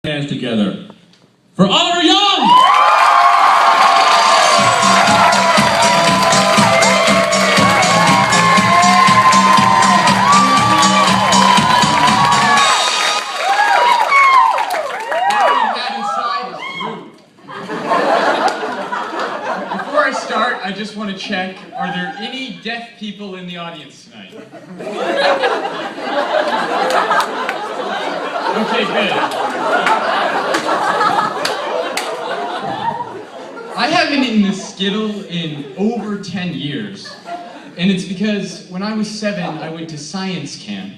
Hands together for Oliver Young! Before I start, I just want to check, are there any deaf people in the audience tonight? Okay, good. I haven't eaten a Skittle in over 10 years. And it's because when I was 7, I went to science camp.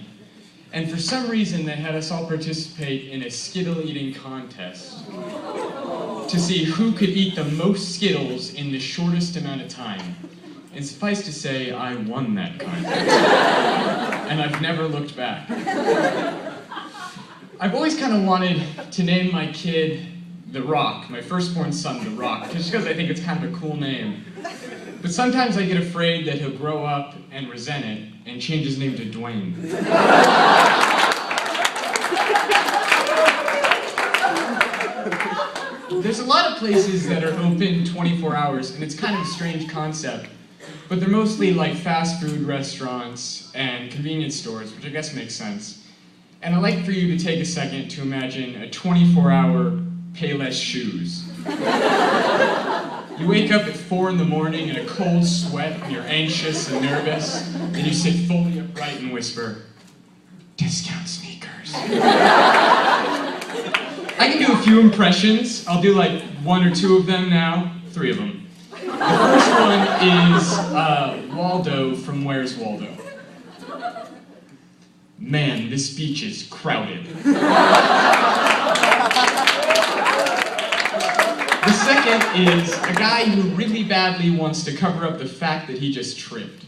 And for some reason, they had us all participate in a Skittle eating contest to see who could eat the most Skittles in the shortest amount of time. And suffice to say, I won that contest. And I've never looked back. I've always kind of wanted to name my kid The Rock, my firstborn son, The Rock, just because I think it's kind of a cool name. But sometimes I get afraid that he'll grow up and resent it and change his name to Dwayne. There's a lot of places that are open 24 hours, and it's kind of a strange concept. But they're mostly like fast food restaurants and convenience stores, which I guess makes sense. And I'd like for you to take a second to imagine a 24-hour Payless shoes. You wake up at 4 in the morning in a cold sweat and you're anxious and nervous, and you sit fully upright and whisper, "Discount sneakers." I can do a few impressions. I'll do like 1 or 2 of them now, 3 of them. The first one is Waldo from Where's Waldo? "Man, this beach is crowded." The second is a guy who really badly wants to cover up the fact that he just tripped.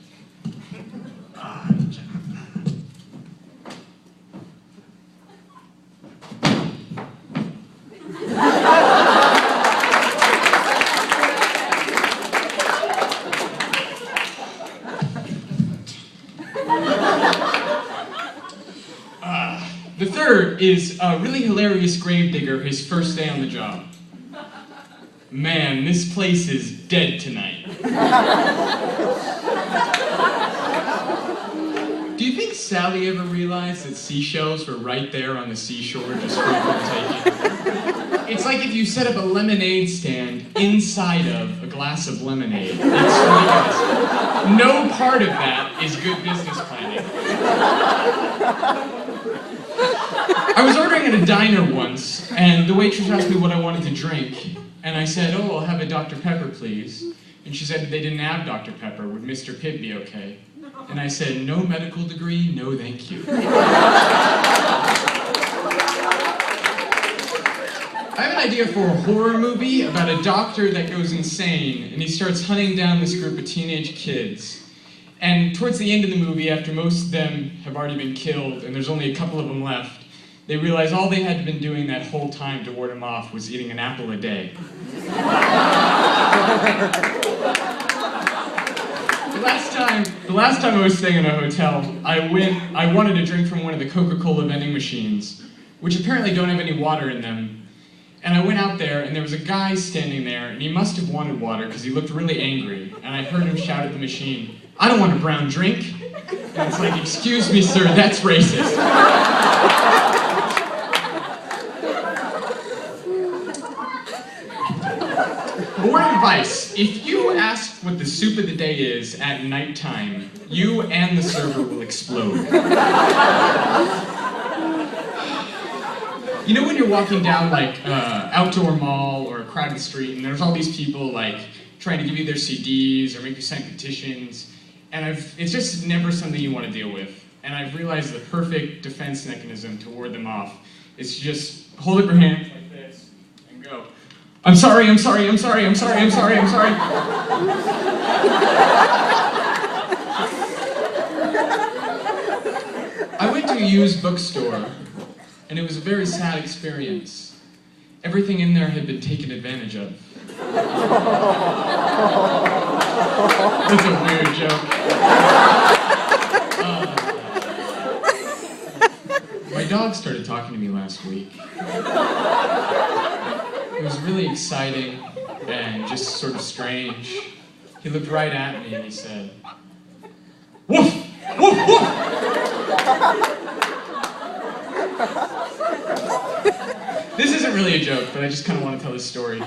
The third is a really hilarious gravedigger his first day on the job. "Man, this place is dead tonight." Do you think Sally ever realized that seashells were right there on the seashore just for the taking? It's like if you set up a lemonade stand inside of a glass of lemonade. It's ridiculous. No part of that is good business planning. I was ordering at a diner once, and the waitress asked me what I wanted to drink. And I said, "Oh, I'll have a Dr. Pepper, please." And she said they didn't have Dr. Pepper. Would Mr. Pibb be okay? And I said, "No medical degree, no thank you." I have an idea for a horror movie about a doctor that goes insane, and he starts hunting down this group of teenage kids. And towards the end of the movie, after most of them have already been killed, and there's only a couple of them left, they realize all they had been doing that whole time to ward them off was eating an apple a day. The last time I was staying in a hotel, I wanted a drink from one of the Coca-Cola vending machines, which apparently don't have any water in them. And I went out there, and there was a guy standing there, and he must have wanted water because he looked really angry. And I heard him shout at the machine, "I don't want a brown drink." And it's like, "Excuse me, sir, that's racist." More advice: if you ask what the soup of the day is at nighttime, you and the server will explode. You know when you're walking down like outdoor mall or a crowded street, and there's all these people like trying to give you their CDs or make you sign petitions, and it's just never something you want to deal with. And I've realized the perfect defense mechanism to ward them off is to just hold up your hands like this and go, "I'm sorry, I'm sorry, I'm sorry, I'm sorry, I'm sorry, I'm sorry." I went to a used bookstore, and it was a very sad experience. Everything in there had been taken advantage of. That's a weird joke. My dog started talking to me last week. really exciting and just sort of strange. He looked right at me and he said, "Woof! Woof! Woof!" This isn't really a joke, but I just kind of want to tell this story.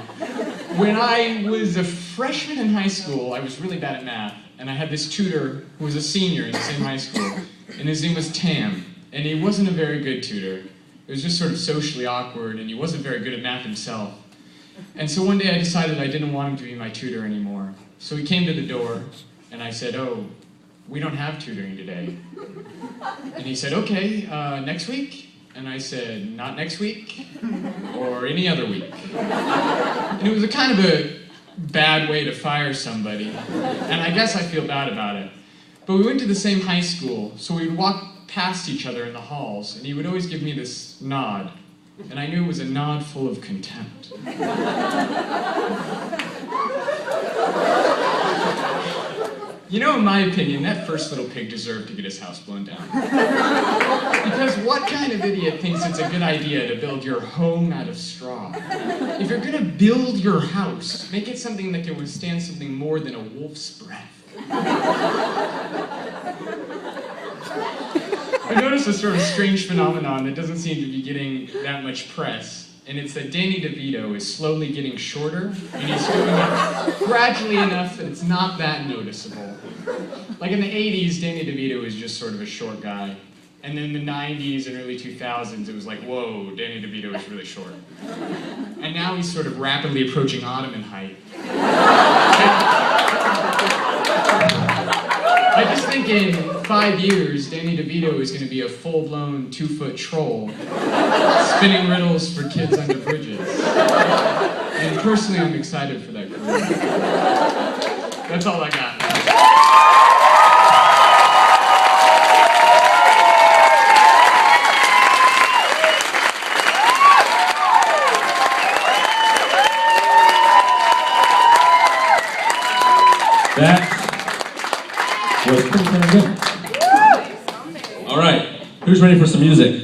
When I was a freshman in high school, I was really bad at math, and I had this tutor who was a senior in the same high school, and his name was Tam, and he wasn't a very good tutor. It was just sort of socially awkward, and he wasn't very good at math himself. And so one day I decided I didn't want him to be my tutor anymore. So he came to the door, and I said, "Oh, we don't have tutoring today." And he said, "Okay, next week?" And I said, "Not next week, or any other week." And it was a kind of a bad way to fire somebody, and I guess I feel bad about it. But we went to the same high school, so we would walk past each other in the halls, and he would always give me this nod, and I knew it was a nod full of contempt. You know, in my opinion, that first little pig deserved to get his house blown down. Because what kind of idiot thinks it's a good idea to build your home out of straw? If you're gonna build your house, make it something that can withstand something more than a wolf's breath. I noticed a sort of strange phenomenon that doesn't seem to be getting that much press. And it's that Danny DeVito is slowly getting shorter, and he's doing it gradually enough that it's not that noticeable. Like in the 80s, Danny DeVito was just sort of a short guy. And then in the 90s and early 2000s, it was like, whoa, Danny DeVito is really short. And now he's sort of rapidly approaching Ottoman height. I just think in 5 years, Danny DeVito is going to be a full-blown 2-foot troll, spinning riddles for kids under bridges. And personally, I'm excited for that career. That's all I got. That was pretty good. All right, who's ready for some music?